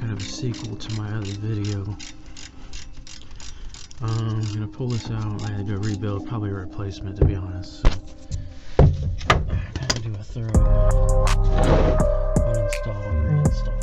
kind of a sequel to my other video. I'm gonna pull this out. I had to go rebuild, probably a replacement to be honest. So I kind of do a thorough uninstall and reinstall.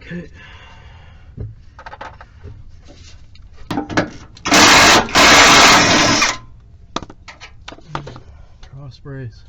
Okay. Cross brace.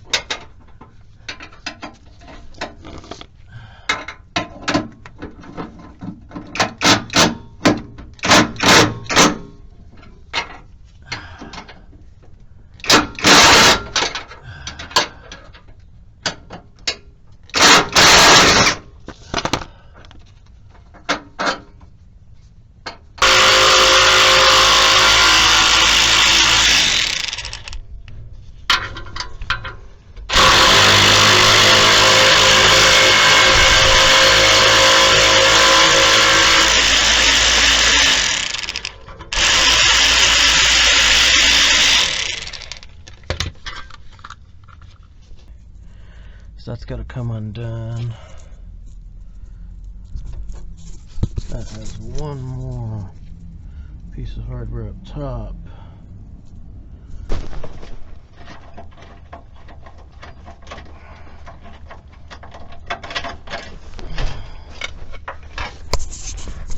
So that's got to come undone. That has one more piece of hardware up top.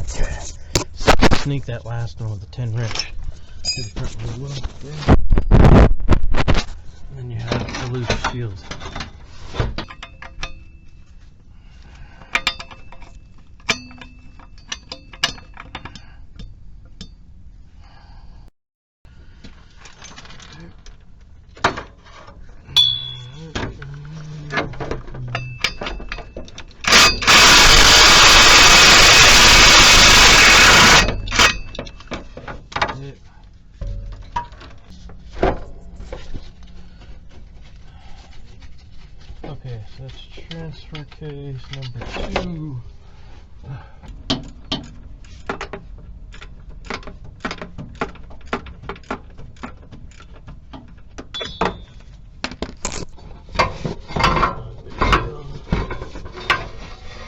Okay. So sneak that last one with the 10 wrench to the front of the wheel. And then you have the loose shield. Okay, so that's transfer case number 2.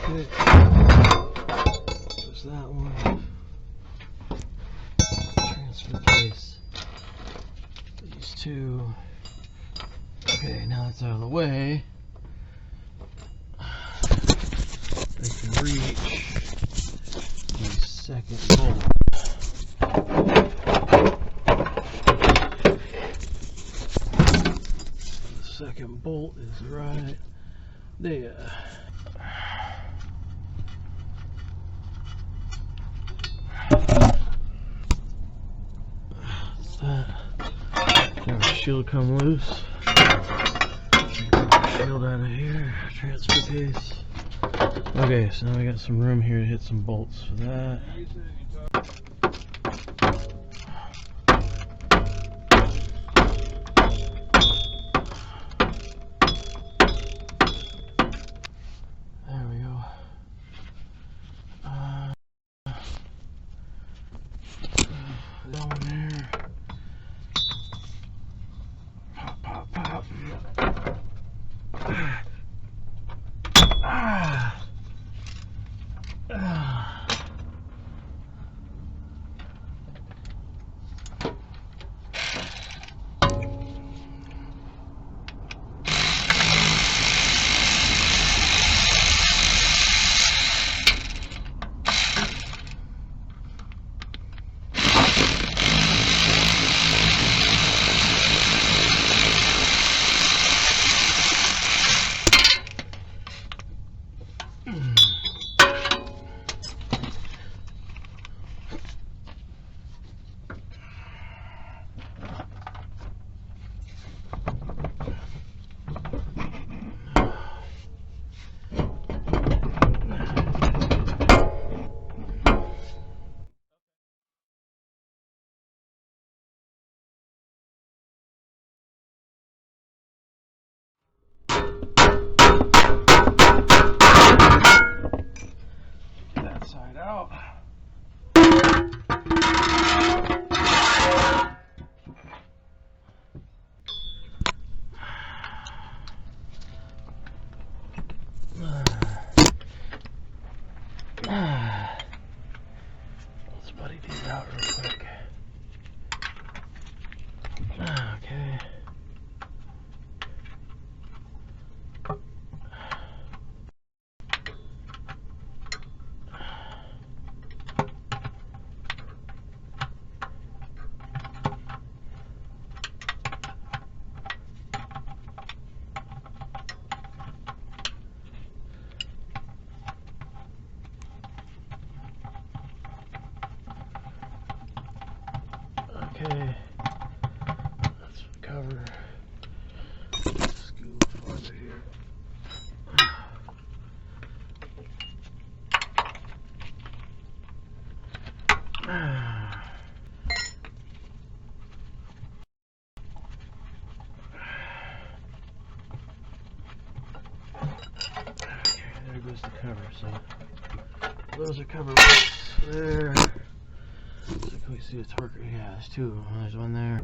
Okay, there's that one. Transfer case. These two. Okay. Okay, now it's out of the way. I can reach the second bolt. The second bolt is right there. What's that? Got a shield come loose. Shield out of here. Transfer case. Okay, so now we got some room here to hit some bolts for that. There we go. That one there. Pop, pop, pop. That side out. Let's buddy these out real quick. Okay. Okay, let's cover. Scoot farther here. Okay, there goes the cover. So those are cover bolts there. So can we see the torque? Yeah, there's two of them. There's one there.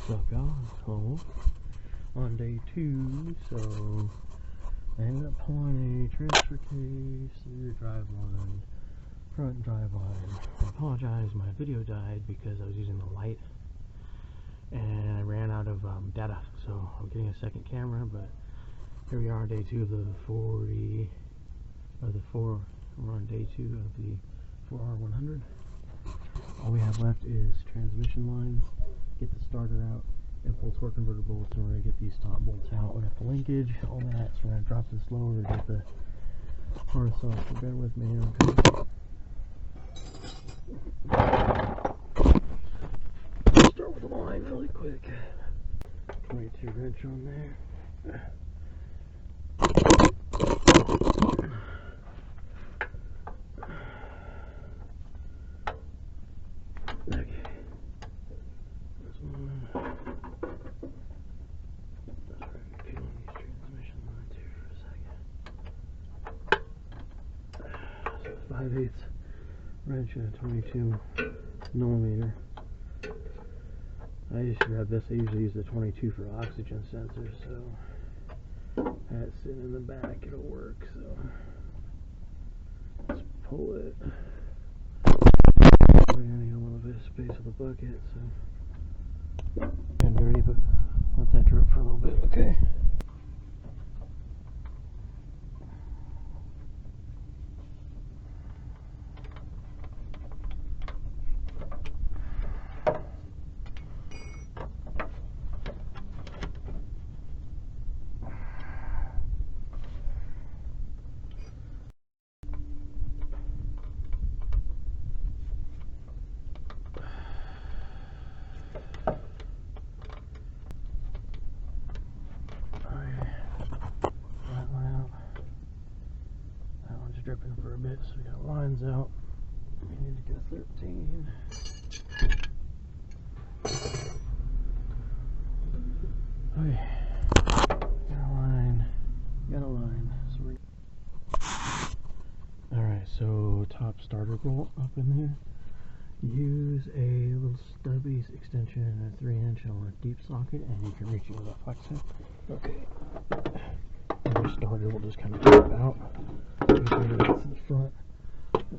So going home on day 2, so I ended up pulling a transfer case, rear drive line, front drive line. I apologize, my video died because I was using the light and I ran out of data, so I'm getting a second camera, but here we are on day 2 of the 40, or the 4. We're on day 2 of the 4R100. All we have left is transmission line, get the starter out, and pull torque converter bolts, and we're going to get these top bolts out. We got the linkage, all that, so we're going to drop this lower to get the harness off, so bear with me here. Okay. Start with the line really quick. 22 wrench on there. So 5/8 wrench and a 22 millimeter. I just grabbed this. I usually use the 22 for oxygen sensors, so that's sitting in the back. It'll work. So let's pull it. We're gonna need a little bit of space on the bucket, so. bit, so we got lines out. We need to get a 13. Okay, got a line. So alright, so top starter bolt up in there. Use a little stubby extension and a 3-inch on a deep socket, and you can reach it with a flex head. Okay. And your starter will just kind of pop out. Bring it to the front.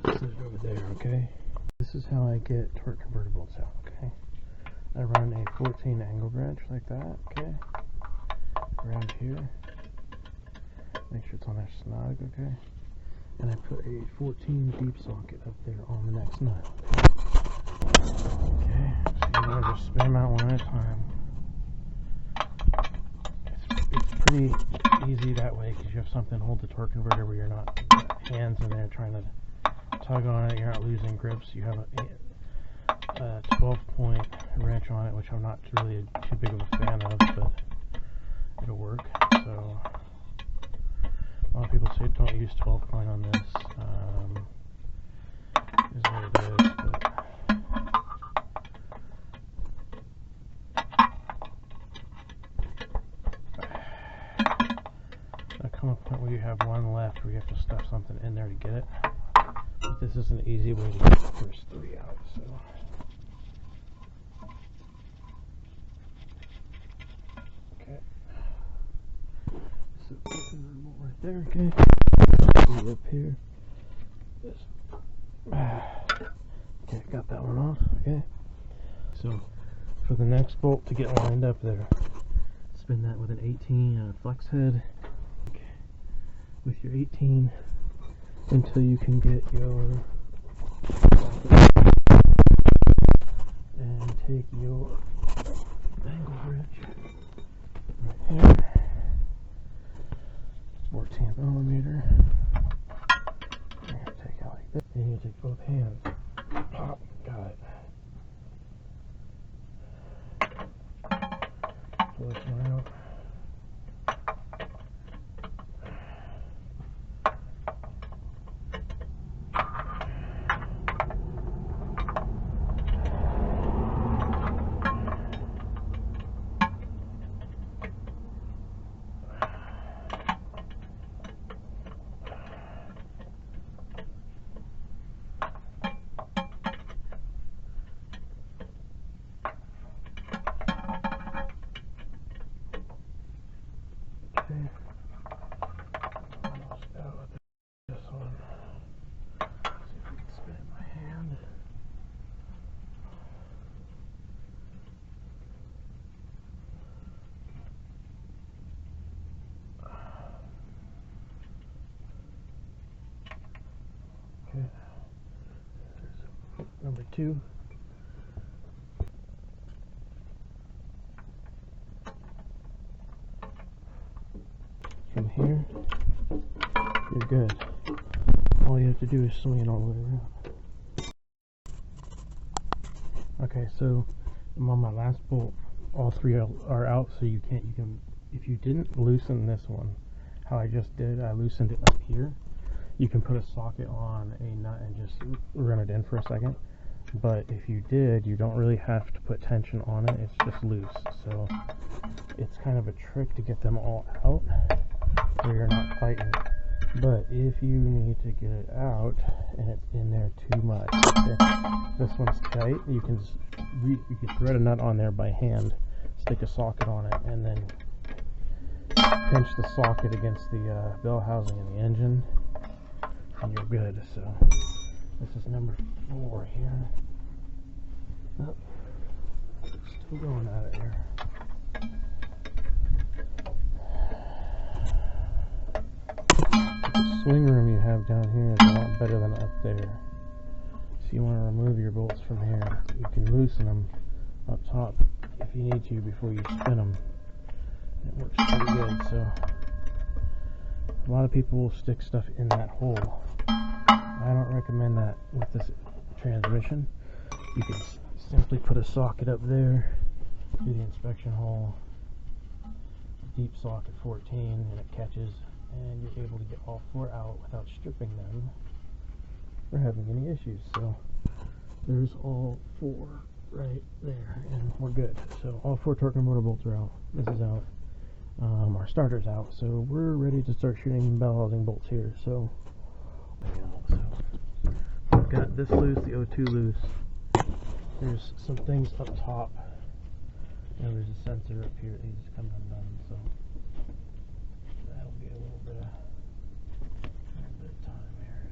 Set it over there, okay? This is how I get torque converter bolts out, okay? I run a 14 angle wrench like that, okay? Around here. Make sure it's on there snug, okay? And I put a 14 deep socket up there on the next nut. Okay, so you want to just spin them out one at a time. It's pretty easy that way because you have something to hold the torque converter where you're not hands in there trying to tug on it, you're not losing grips. You have a 12-point wrench on it, which I'm not really too big of a fan of, but it'll work. So a lot of people say don't use 12-point on this. Is what it is, but there'll come a point where you have one left where you have to stuff something in there to get it. But this is an easy way to get the first 3 out. So okay. So right there, okay. Up here. This. Okay, got that one off. Okay. So for the next bolt to get lined up there, spin that with an 18 and a flex head. Okay. With your 18 until you can get your and take your angle wrench right here. 14th millimeter. You're going to take out like this. Then you take both hands. Pop. Got it. Pull this one out. Almost out with this one. See if we can spin it in my hand. Okay. There's number 2. From here, you're good. All you have to do is swing it all the way around. Okay, so I'm on my last bolt. All 3 are out, so you can, if you didn't loosen this one, how I just did, I loosened it up here. You can put a socket on a nut and just run it in for a second. But if you did, you don't really have to put tension on it, it's just loose. So it's kind of a trick to get them all out where you're not fighting. But if you need to get it out and it's in there too much, okay, this one's tight, you can just you can thread a nut on there by hand, stick a socket on it, and then pinch the socket against the bell housing in the engine, and you're good. So this is number 4 here. Oh, still going at it here. The swing room you have down here is a lot better than up there. So you want to remove your bolts from here. You can loosen them up top if you need to before you spin them. It works pretty good. So a lot of people will stick stuff in that hole. I don't recommend that with this transmission. You can simply put a socket up there through the inspection hole, deep socket 14, and it catches, and you're able to get all 4 out without stripping them. or having any issues. So there's all 4 right there, and we're good. So all 4 torque and motor bolts are out. This is out. Our starter's out, so we're ready to start shooting bell housing bolts here. So I've got this loose, the O2 loose. There's some things up top, and there's a sensor up here that needs to come undone. So that'll be a little bit of time here.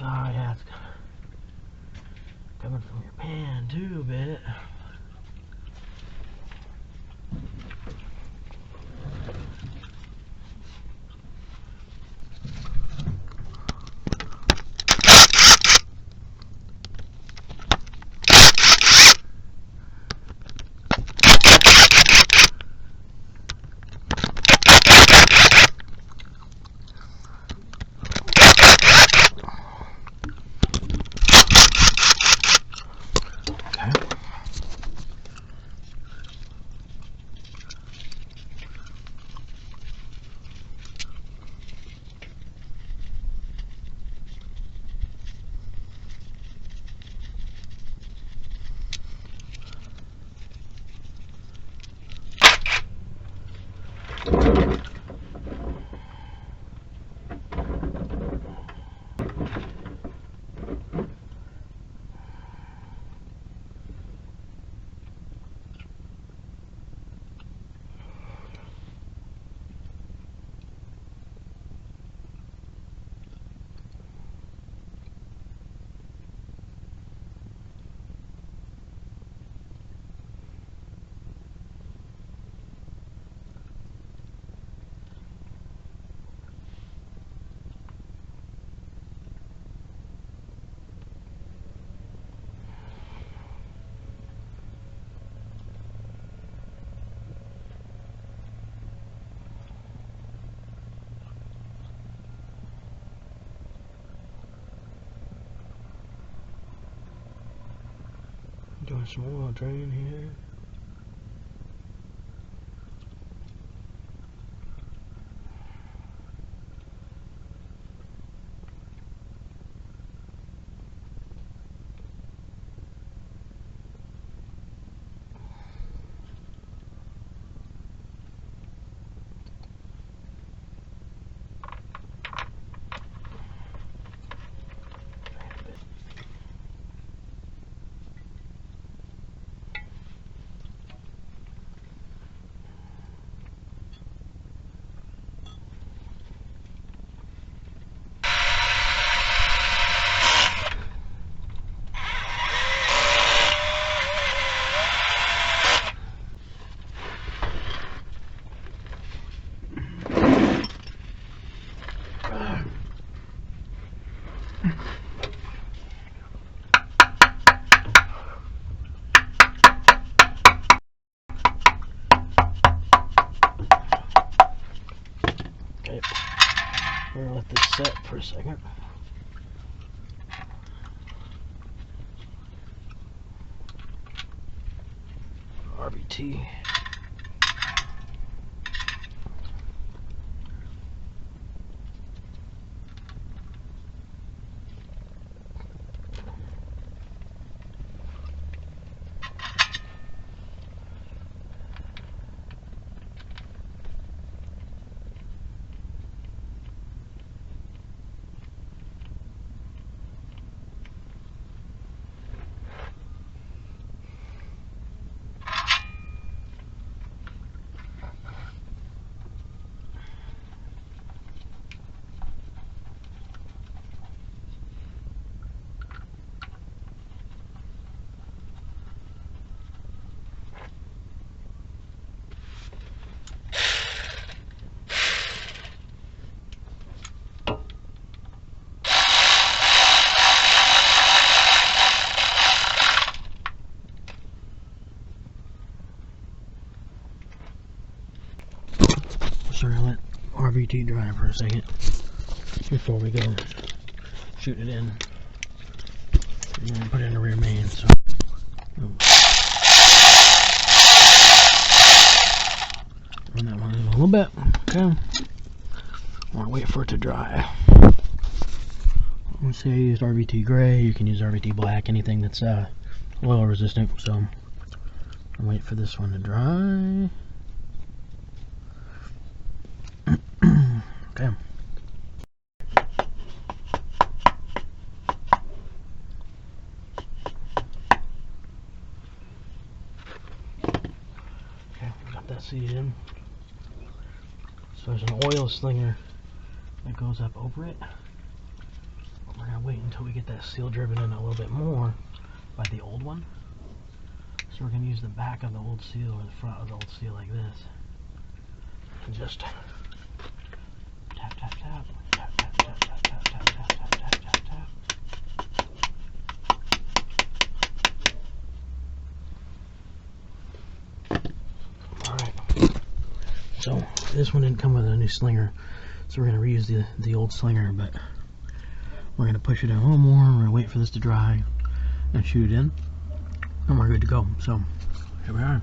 Oh yeah, it's coming from your pan too a bit. Doing some oil drain here. Okay, we're gonna let this set for a second. RBT. Sorry, I'll let RVT dry for a second before we go shoot it in. And then put it in the rear main. So, run that one a little bit. Okay. I want to wait for it to dry. Let's say I used RVT gray. You can use RVT black, anything that's oil resistant. So, I'll wait for this one to dry. Okay. Okay, got that seat in. So there's an oil slinger that goes up over it. We're gonna wait until until we get that seal driven in a little bit more by the old one. So we're going to use the back of the old seal or the front of the old seal like this. And just tap, tap, tap, tap, tap, tap, tap, tap, tap, tap, tap, tap, tap, tap, tap. Alright. So this one didn't come with a new slinger. So we're going to reuse the old slinger, but we're going to push it in a little more. We're going to wait for this to dry and shoot it in. And we're good to go. So here we are.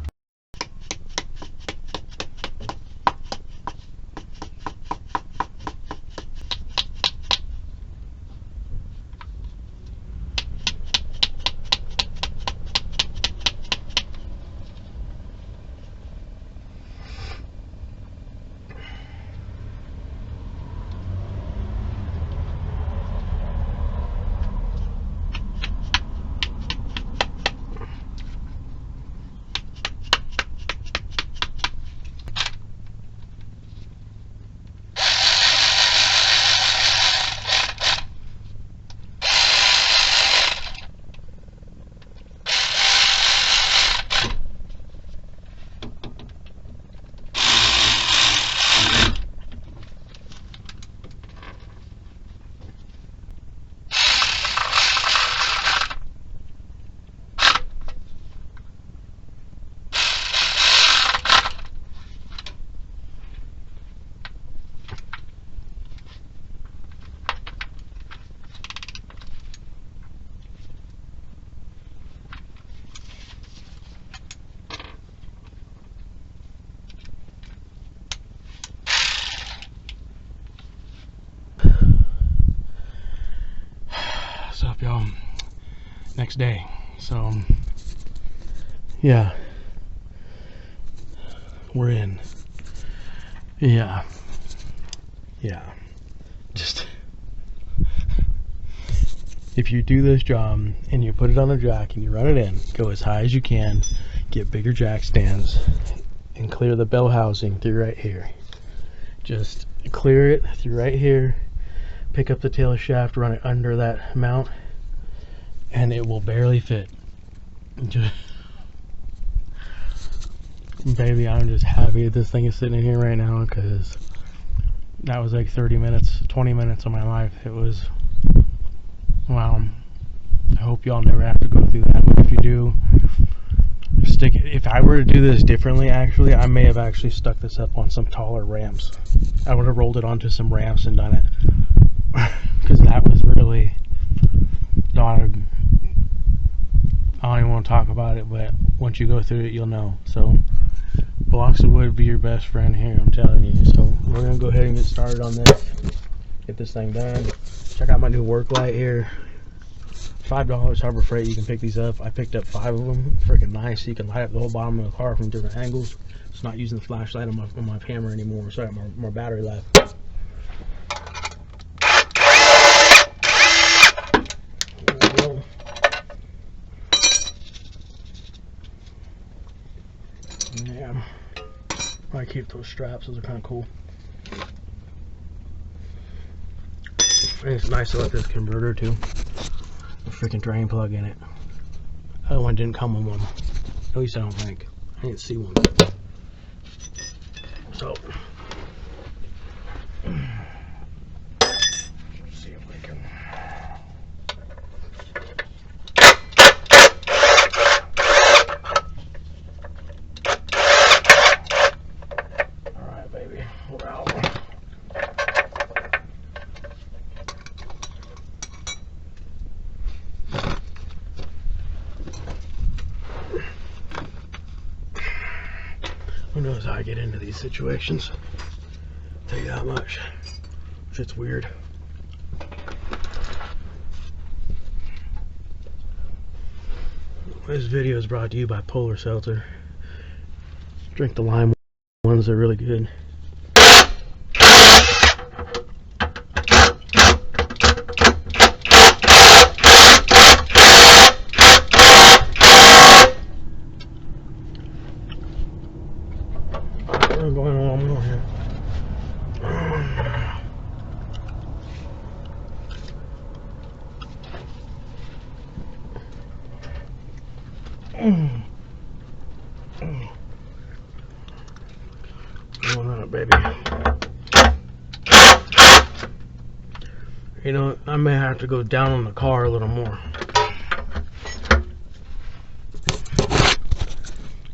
What's up, y'all? Next day. So yeah, we're in. Yeah, just if you do this job and you put it on a jack and you run it in, go as high as you can, get bigger jack stands and clear the bell housing through right here. Just clear it through right here, pick up the tail shaft, run it under that mount, and it will barely fit. Just, baby, I'm just happy that this thing is sitting in here right now, because that was like 30 minutes, 20 minutes of my life. It was, wow. I hope y'all never have to go through that, but if you do, stick it. If I were to do this differently, actually, I may have actually stuck this up on some taller ramps. I would have rolled it onto some ramps and done it, because that was really, dog, I don't even want to talk about it, but once you go through it, you'll know. So blocks of wood be your best friend here, I'm telling you. So we're gonna go ahead and get started on this, get this thing done. Check out my new work light here. $5 Harbor Freight. You can pick these up. I picked up 5 of them. Freaking nice. You can light up the whole bottom of the car from different angles. It's not using the flashlight on my camera anymore, so I have more battery left. Yeah, I keep those straps. Those are kind of cool. And it's nice to let this converter too. A freaking drain plug in it. The other one didn't come with one. At least I don't think. I didn't see one. So, let's see if we can. Alright, baby. We're out. Who knows how I get into these situations? I'll tell you that much. Shit's weird. This video is brought to you by Polar Seltzer. Drink the lime ones, they're really good. What's going on over here? Going on it, baby. You know, I may have to go down on the car a little more.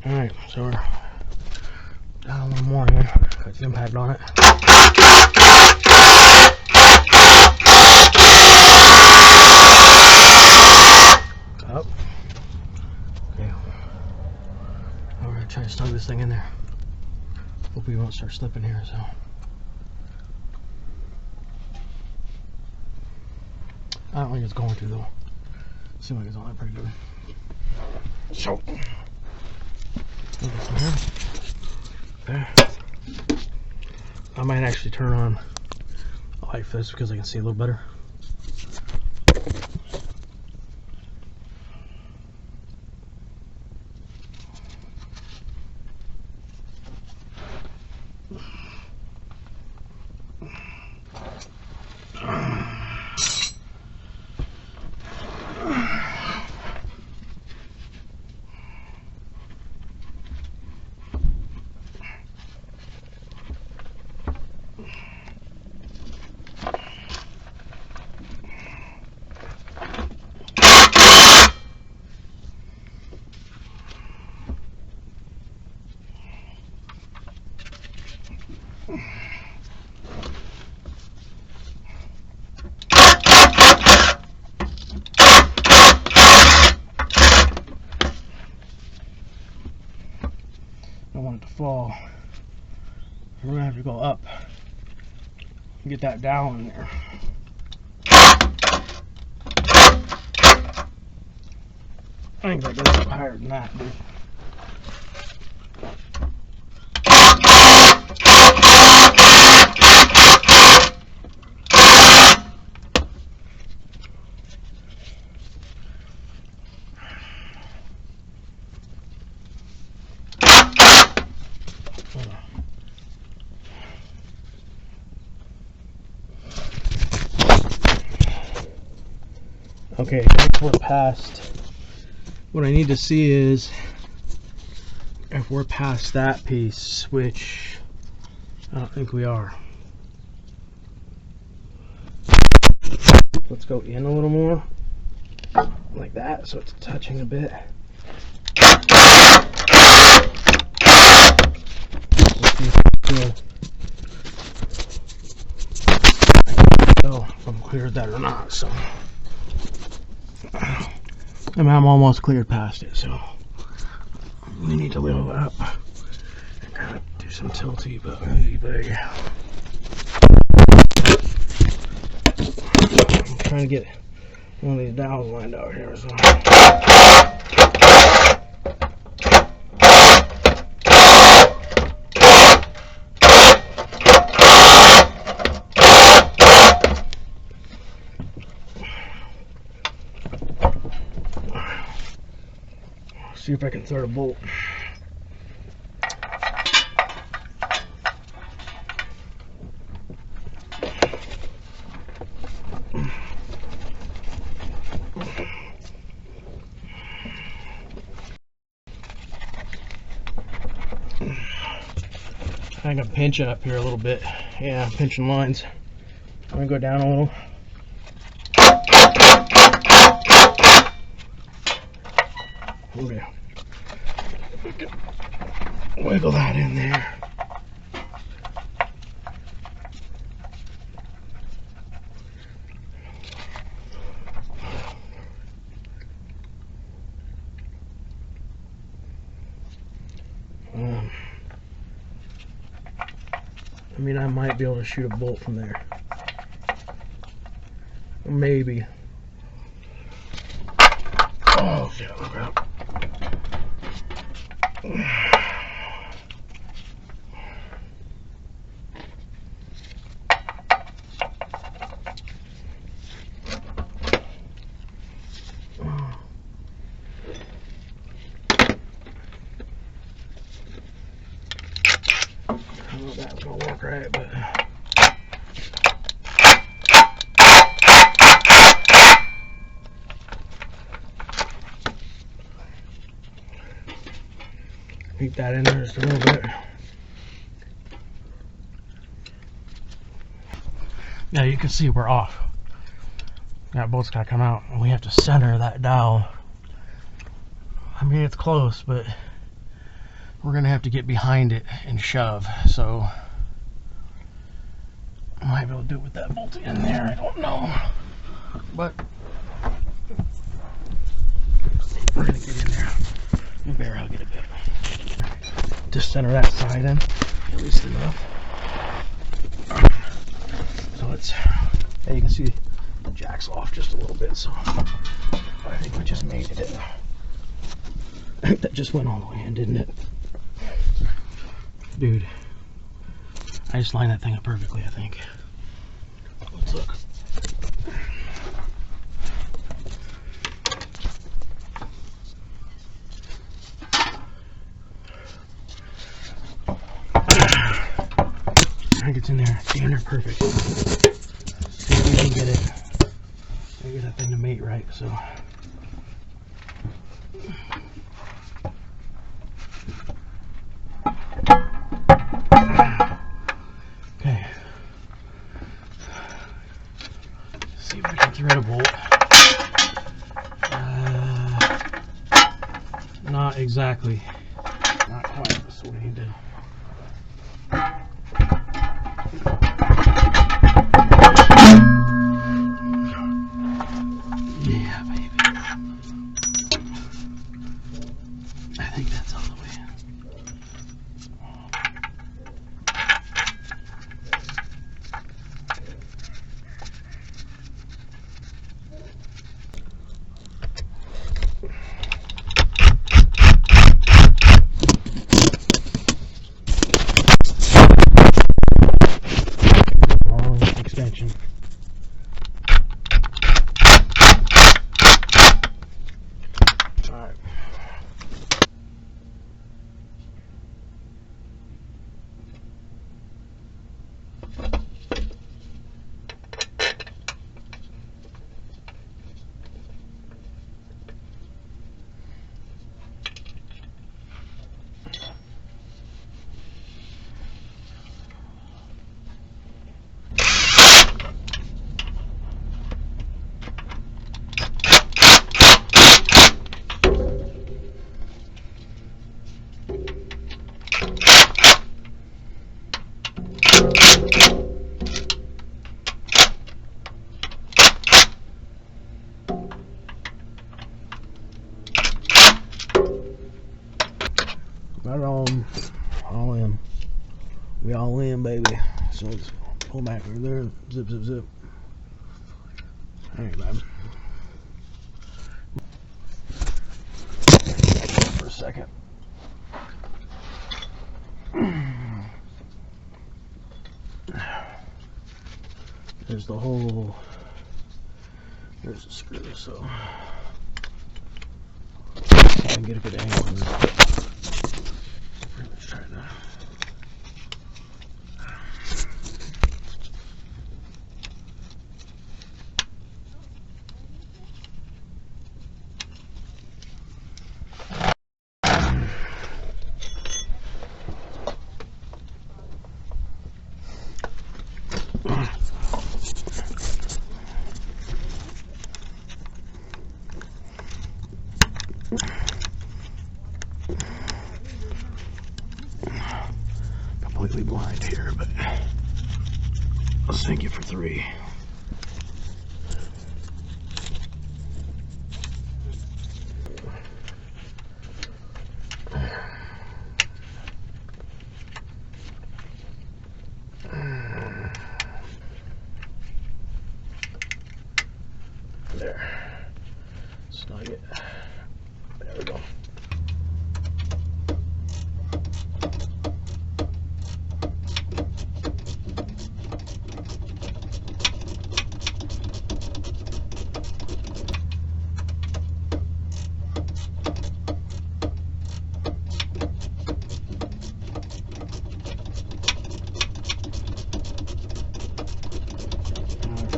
Alright, so we're down a little more here. Got the impact on it. Up. Okay. Now we're gonna try to snug this thing in there. Hope we won't start slipping here, so. I don't think it's going to though. Seems like it's on there pretty good. So, there. I might actually turn on the light for this because I can see a little better. I don't want it to fall. We're gonna have to go up and get that down in there. I think that goes up higher than that, dude. Okay, if we're past, what I need to see is if we're past that piece, which I don't think we are. Let's go in a little more, like that, so it's touching a bit. Let's see if I'm cleared that or not, so. I mean, I'm almost cleared past it, so we need to level it up and kind of do some tilty, but yeah. I'm trying to get one of these dowels lined out here, so. See if I can throw a bolt. I can pinch it up here a little bit. Yeah, pinching lines. I'm gonna go down a little. Okay. Wiggle that in there. I mean, I might be able to shoot a bolt from there. Maybe. Oh, shit, look out. I don't know if that's gonna work right, but keep that in there just a little bit. Now you can see we're off. That bolt's got to come out, and we have to center that dowel. I mean, it's close, but we're going to have to get behind it and shove. So I might be able to do it with that bolt in there. I don't know. But we're going to get in there. Maybe I'll get a bit. Just center that side in, at least enough. So let's, yeah, you can see the jack's off just a little bit, so I think we just made it. That just went all the way in, didn't it? Dude, I just lined that thing up perfectly, I think. Let's look. I think it's in there. It's in there perfect. See if we can get it. I get that thing to mate right, so. Okay. Let's see if we can thread a bolt. Not exactly. Not quite, so we need to. Yeah, baby. I think that's all the way in. Long extension. Alright. Right on, all in. We all in, baby. So let's pull back over there. Zip, zip, zip. Alright, babe. For a second. There's the hole. There's the screw, so I can get a good angle on this. Let's try that. Completely blind here, but I'll sink it for 3. There. Snug it. There we go.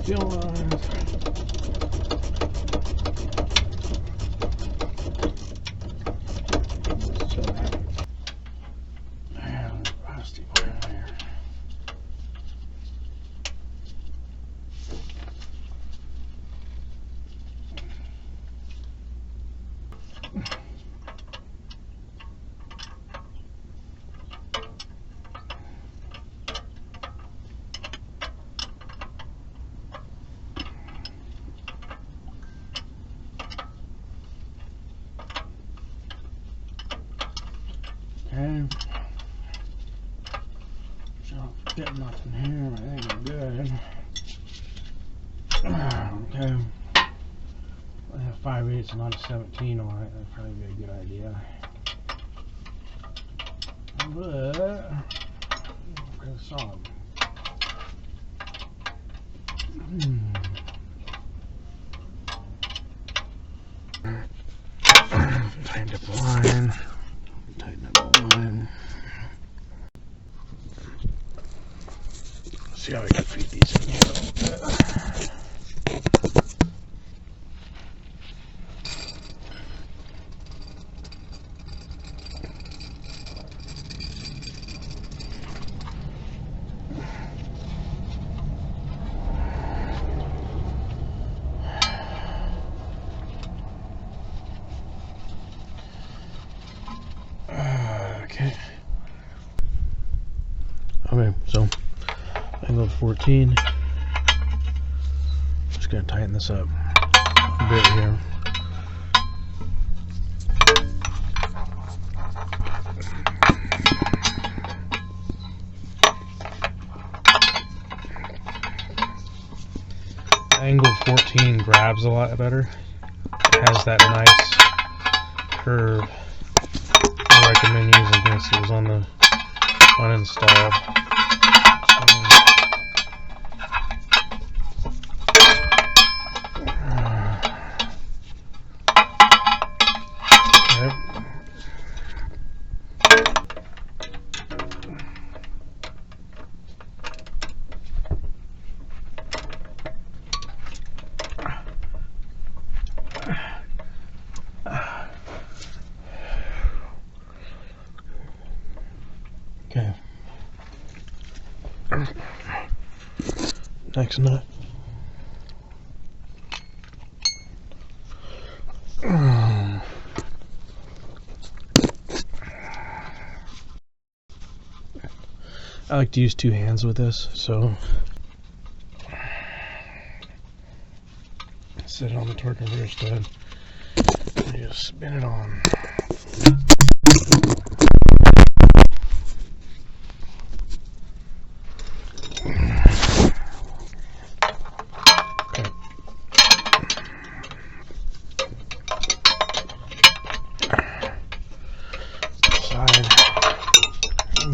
Fuel lines. Okay. So get nothing here. I think I'm good. Okay. I have 5/8 and not a 17 on it. That'd probably be a good idea. But okay, solid. Tighten up the line. Tighten up the line. See how we can feed these in here a little bit. Okay, so angle 14. Just gonna tighten this up a bit here. Angle 14 grabs a lot better. It has that nice curve. I recommend using this. It was on the uninstalled. Okay. Next nut. I like to use two hands with this, so set it on the torque converter stud and just spin it on.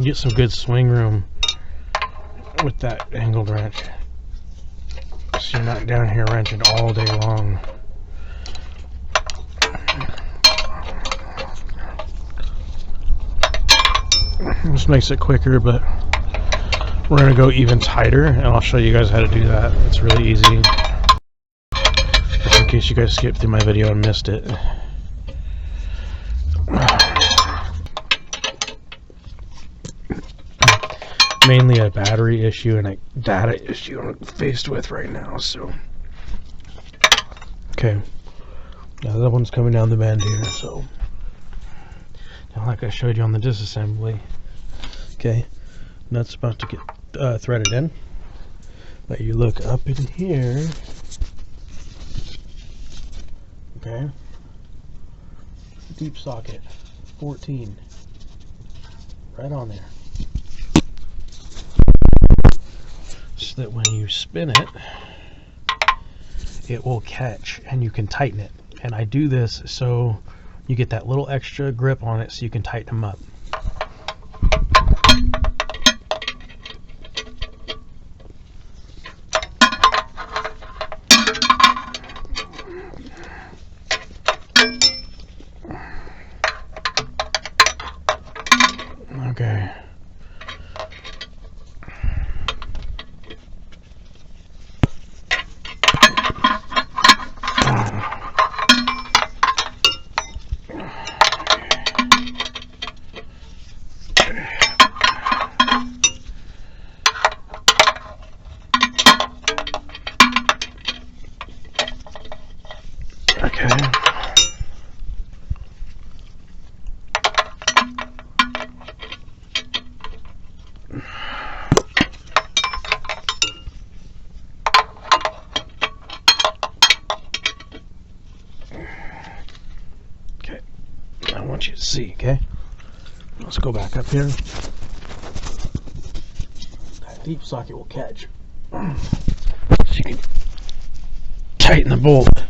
Get some good swing room with that angled wrench, so you're not down here wrenching all day long. This makes it quicker, but we're going to go even tighter, and I'll show you guys how to do that. It's really easy, just in case you guys skipped through my video and missed it. Mainly a battery issue and a data issue I'm faced with right now, so okay, now that one's coming down the bend here. So now, like I showed you on the disassembly, okay, nut's about to get threaded in, but you look up in here, okay, deep socket 14 right on there, so that when you spin it, it will catch and you can tighten it. And I do this so you get that little extra grip on it so you can tighten them up. Okay. I want you to see, okay? Let's go back up here. That deep socket will catch. So you can tighten the bolt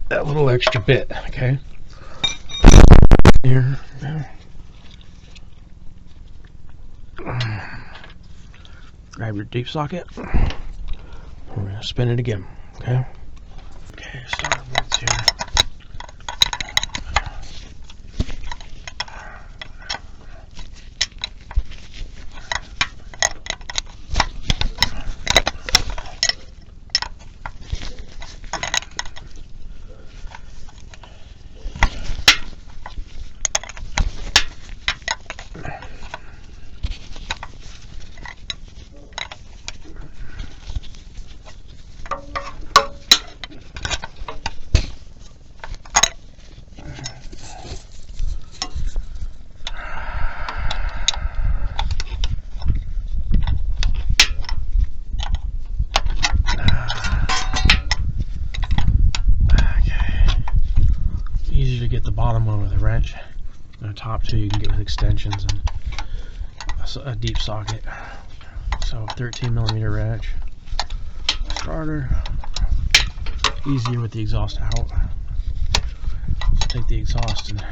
that little extra bit, okay? Here. Grab your deep socket. We're going to spin it again, okay? Okay, start our bolts here. Get the bottom one with a wrench, and the top two you can get with extensions and a deep socket. So 13mm wrench, starter, easier with the exhaust out. So take the exhaust and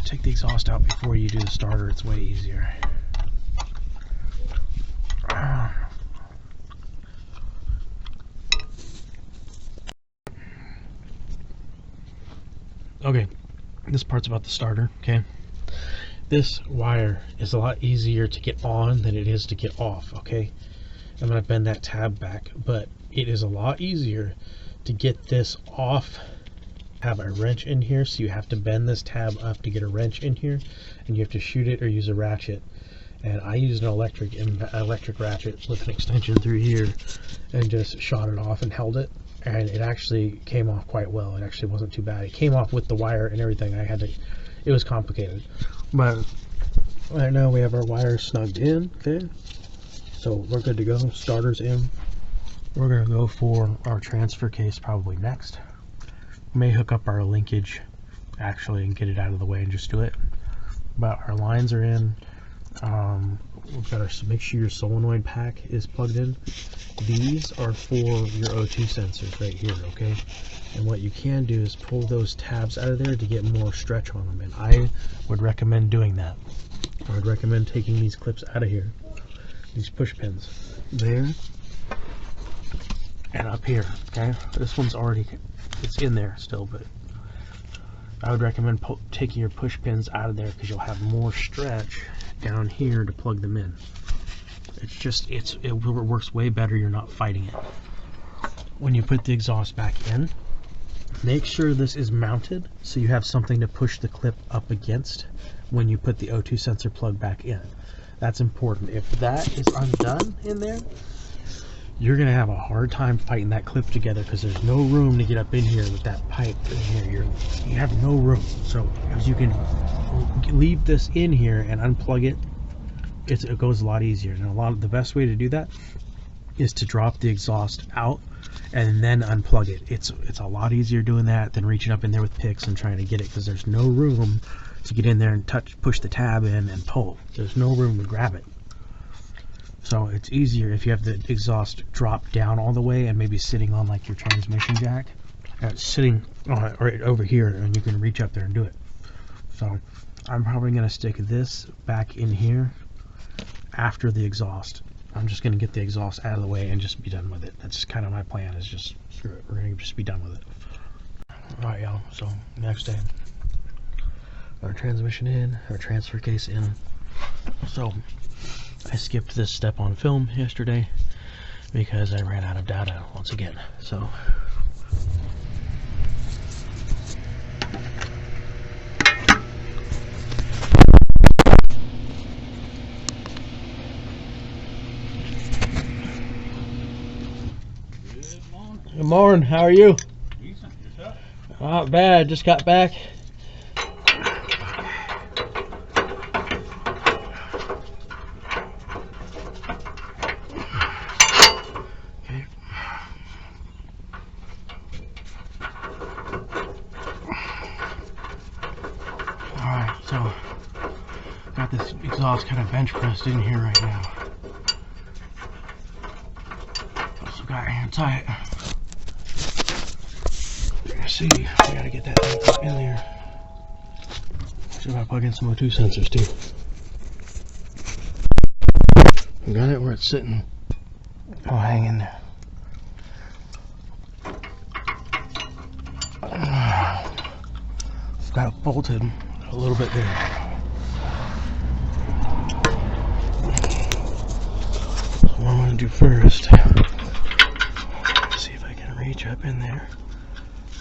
take the exhaust out before you do the starter. It's way easier. Okay, this part's about the starter, okay? This wire is a lot easier to get on than it is to get off, okay? I'm going to bend that tab back, but it is a lot easier to get this off. Have a wrench in here, so you have to bend this tab up to get a wrench in here, and you have to shoot it or use a ratchet. And I used an electric ratchet with an extension through here and just shot it off and held it. And it actually came off quite well. It actually wasn't too bad. It came off with the wire and everything. It was complicated. But right now we have our wires snugged in, okay? So we're good to go. Starter's in. We're gonna go for our transfer case probably next. We may hook up our linkage actually and get it out of the way and just do it. But our lines are in. We've got to make sure your solenoid pack is plugged in. These are for your O2 sensors right here, okay? And what you can do is pull those tabs out of there to get more stretch on them, and I would recommend doing that. I would recommend taking these clips out of here, these push pins there and up here, okay? This one's already, it's in there still, but I would recommend taking your push pins out of there because you'll have more stretch down here to plug them in. It's just, it works way better. You're not fighting it. When you put the exhaust back in, make sure this is mounted so you have something to push the clip up against when you put the O2 sensor plug back in. That's important. If that is undone in there, you're gonna have a hard time fighting that clip together because there's no room to get up in here with that pipe in here. You have no room. So if you can leave this in here and unplug it, it goes a lot easier. And the best way to do that is to drop the exhaust out and then unplug it. It's a lot easier doing that than reaching up in there with picks and trying to get it, because there's no room to get in there and push the tab in and pull. There's no room to grab it. So it's easier if you have the exhaust drop down all the way and maybe sitting on like your transmission jack, sitting on it right over here, and you can reach up there and do it. So I'm probably going to stick this back in here after the exhaust. I'm just going to get the exhaust out of the way and just be done with it. That's kind of my plan, is just screw it. We're going to just be done with it. Alright, y'all. So next day, our transmission in, our transfer case in. So I skipped this step on film yesterday because I ran out of data once again. So good morning, how are you? Decent, yourself? Not bad, just got back. Okay. This exhaust kind of bench pressed in here right now. Also got anti. You can see, we gotta get that thing up in there. So I gotta plug in some O2 sensors too. We got it where it's sitting. Oh, hang in there. Got it bolted a little bit there. So what I'm going to do first, see if I can reach up in there.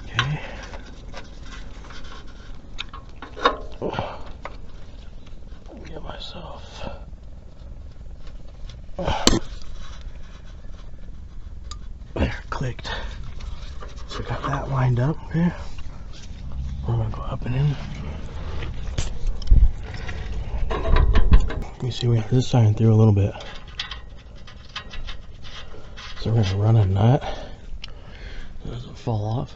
Okay. Get myself. There, clicked. So I got that lined up. Okay. We're going to go up and in. You see, we have this side through a little bit. So we're going to run a nut. It doesn't fall off.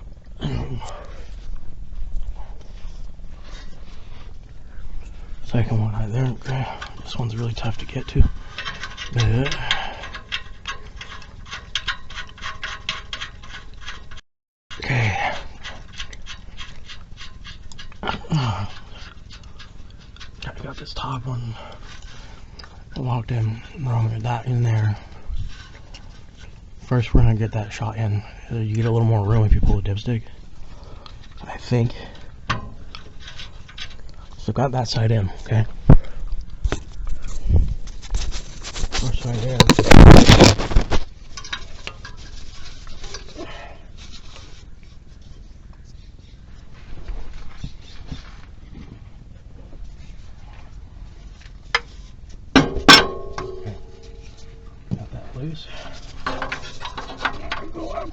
Second one right there. Okay. This one's really tough to get to. But okay. I got this top one locked in. We're gonna get that in there. First, we're gonna get that shot in. You get a little more room if you pull a dipstick, I think. So got that side in, okay? First side there. Got that loose. Go up.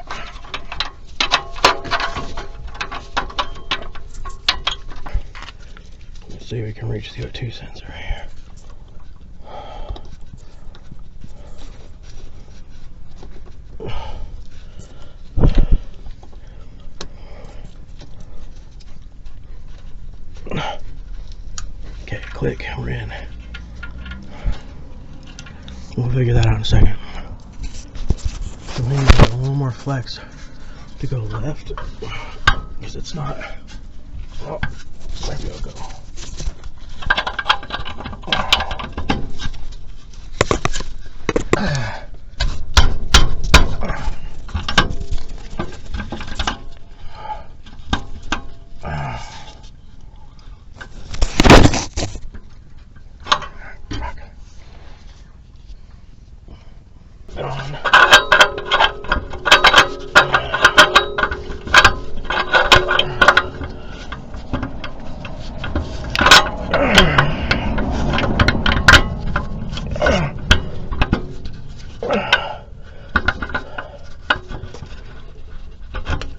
Let's see if we can reach the O2 sensor here. Okay, click, we're in. We'll figure that out in a second. So we need a little more flex to go left, because it's not. Oh, maybe I'll go.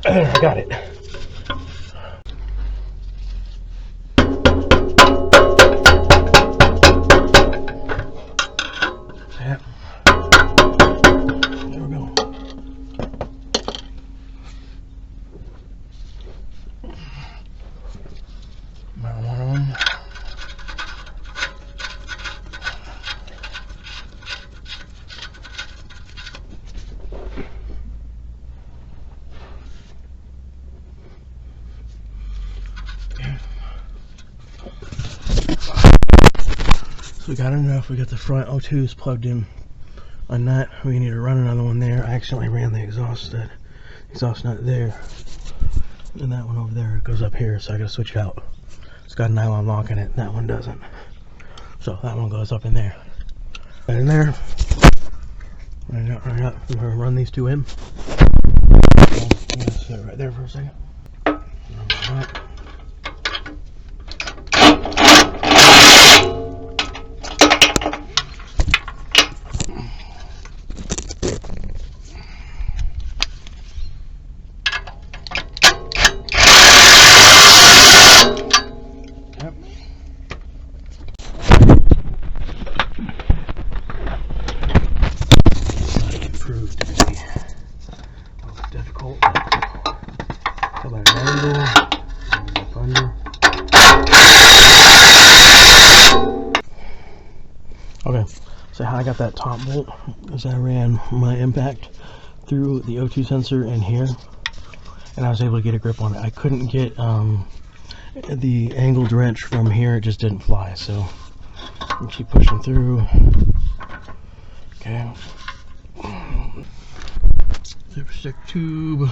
There, I got it. Yeah. There we go. About one of them. So we got enough. We got the front O2s plugged in on that. We need to run another one there. I accidentally ran the exhaust nut there, and that one over there goes up here, so I gotta switch it out. It's got a nylon lock in it. That one doesn't. So that one goes up in there. Right in there. Right up. We're gonna run these two in. I'm gonna sit right there for a second. Right. Proved to be a little difficult. How about an angle? Up under. got that top bolt because I ran my impact through the O2 sensor in here, and I was able to get a grip on it. I couldn't get the angled wrench from here, it just didn't fly, so I'll keep pushing through. Okay. Dipstick tube.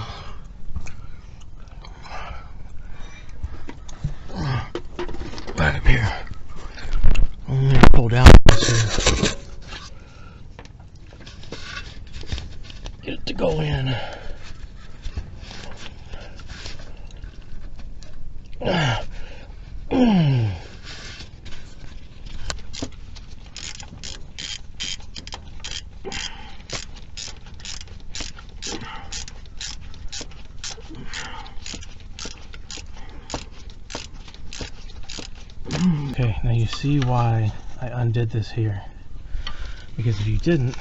Right up here. I'm gonna pull down this here. Get it to go in. Okay, now you see why I undid this here. Because if you didn't,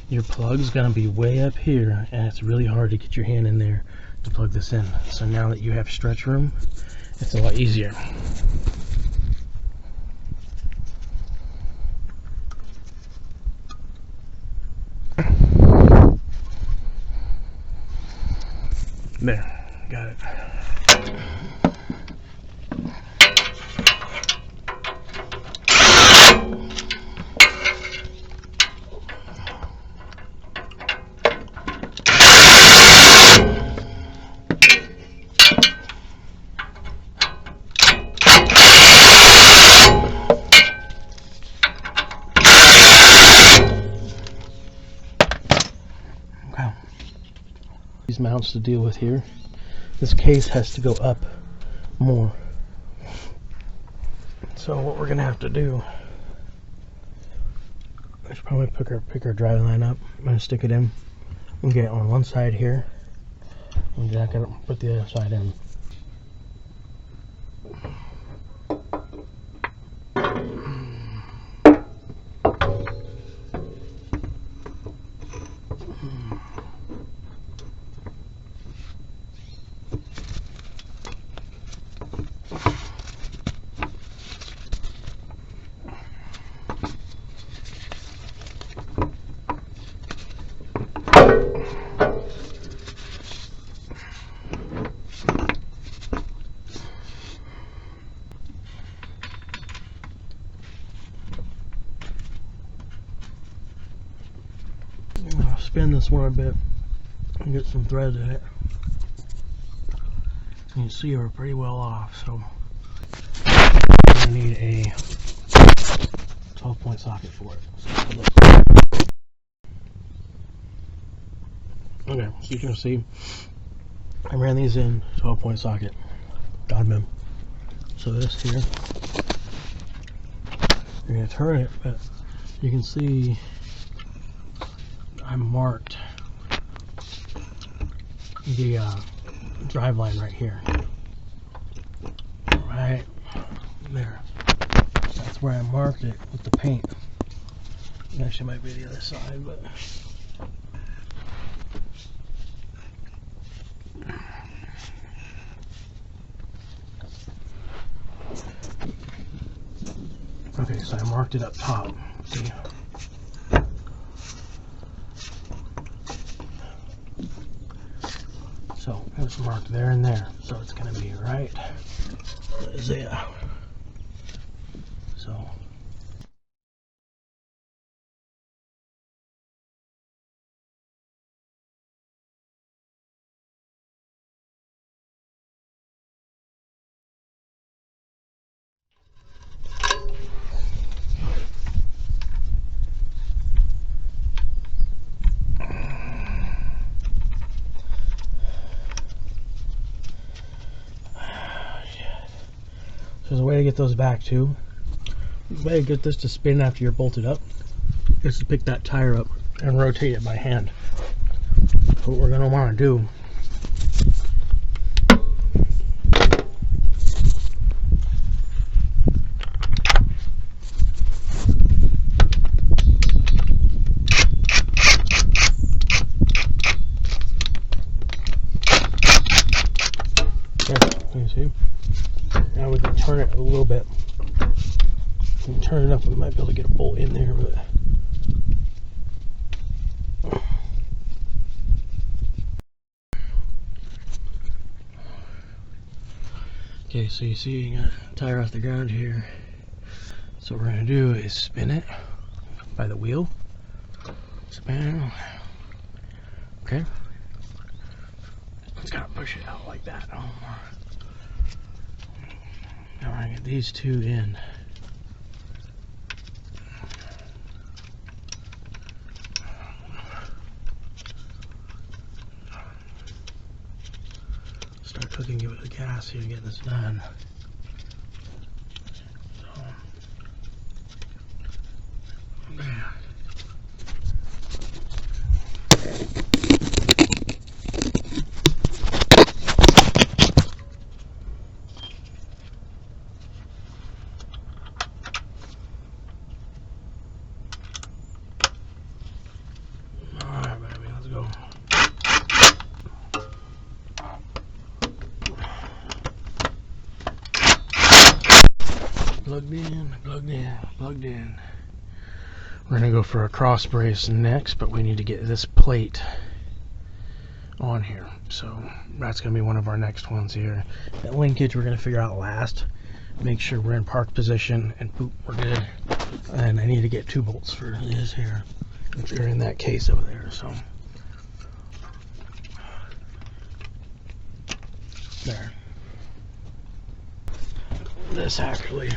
your plug's gonna be way up here, and it's really hard to get your hand in there to plug this in. So now that you have stretch room, it's a lot easier. There, got it. These mounts to deal with here. This case has to go up more. So what we're gonna have to do is probably pick our drive line up. I'm gonna stick it in and get it on one side here, and jack it up and put the other side in. Spin this one a bit and get some threads in it. You can see we're pretty well off, so I need a 12-point socket for it. Okay, so you can see I ran these in 12-point socket. Godman. So this here, you're gonna turn it, but you can see I marked the drive line right here, right there. That's where I marked it with the paint. It actually might be the other side, but okay, so I marked it up top. See? So it was marked there and there, so it's going to be right there. So there's a way to get those back too. The way to get this to spin after you're bolted up is to pick that tire up and rotate it by hand. So what we're going to want to do there, you see? Now we can turn it a little bit. If we turn it up, we might be able to get a bolt in there, but Okay, so you see you got a tire off the ground here. So what we're gonna do is spin it by the wheel. Spin. Okay. Just gotta push it out like that. Now we're gonna get these two in. Start cooking it with the gas here to get this done. So, yeah. Alright, baby, let's go. Plugged in, plugged in, plugged in. We're gonna go for a cross brace next, but we need to get this plate on here. So that's gonna be one of our next ones here. That linkage we're gonna figure out last. Make sure we're in park position, and boop, we're good. And I need to get 2 bolts for this here, which are in that case over there. So there. This actually.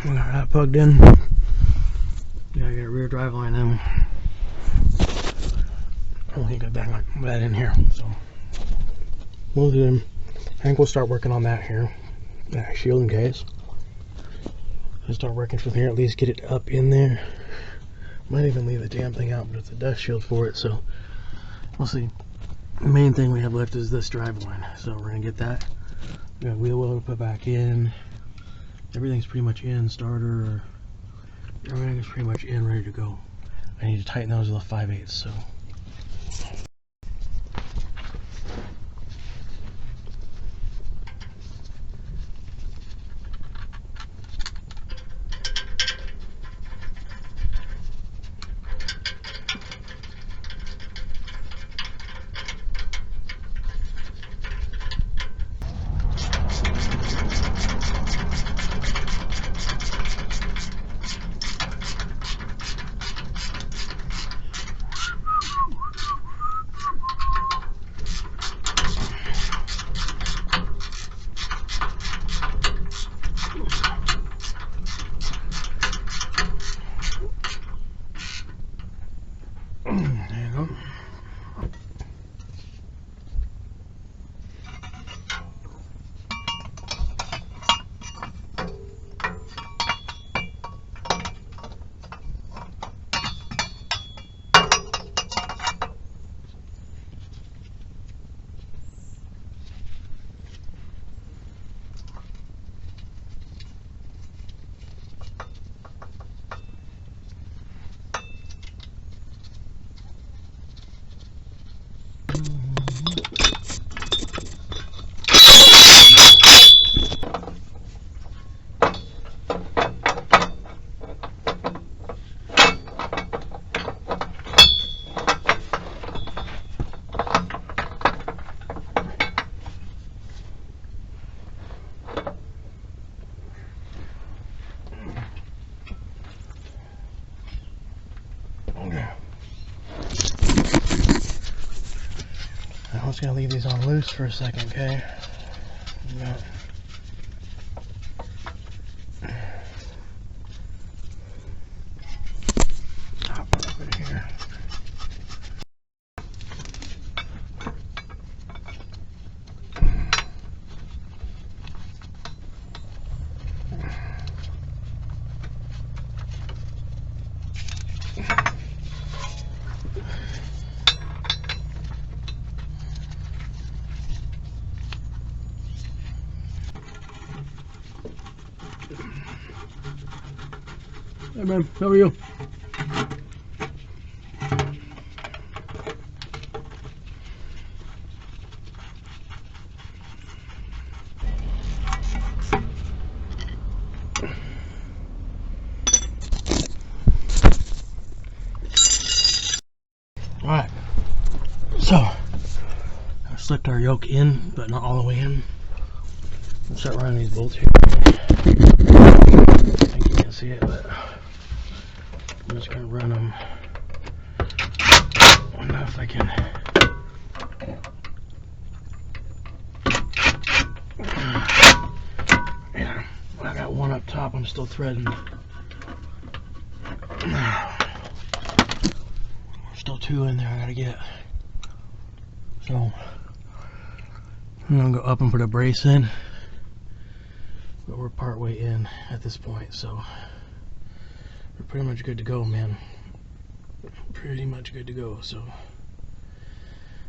We got that plugged in. Gotta get a rear drive line in. Only got that in here, so we'll do. I think we'll start working on that here. That shielding case. I'll start working from here. At least get it up in there. Might even leave the damn thing out, but it's a dust shield for it, so we'll see. The main thing we have left is this drive line, so we're gonna get that. We got wheel well to put back in. Everything's pretty much in. Starter. Everything is pretty much in, ready to go. I need to tighten those with a 5/8, so. I'm just gonna leave these on loose for a second, okay? Yeah. I'll put it in here. Hey man, how are you? So, I slipped our yoke in, but not all the way in. Let's start running these bolts here. I think you can't see it, but I'm just going to run them enough I can. Yeah, I got one up top, I'm still threading. Still two in there I gotta get. So I'm gonna go up and put a brace in, but we're part way in at this point, so we're pretty much good to go, man. Pretty much good to go. So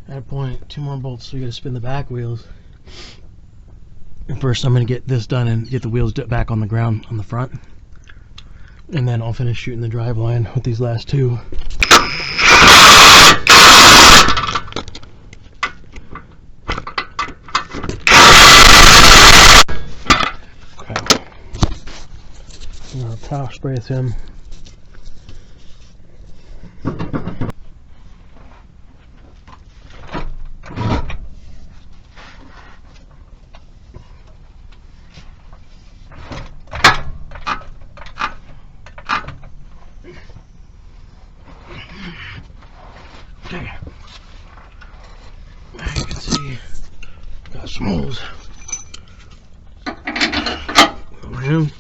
at a point, 2 more bolts, so we gotta spin the back wheels. And first I'm gonna get this done and get the wheels back on the ground on the front, and then I'll finish shooting the drive line with these last 2. I'm gonna power spray him. Okay. Now you can see got some holes over him.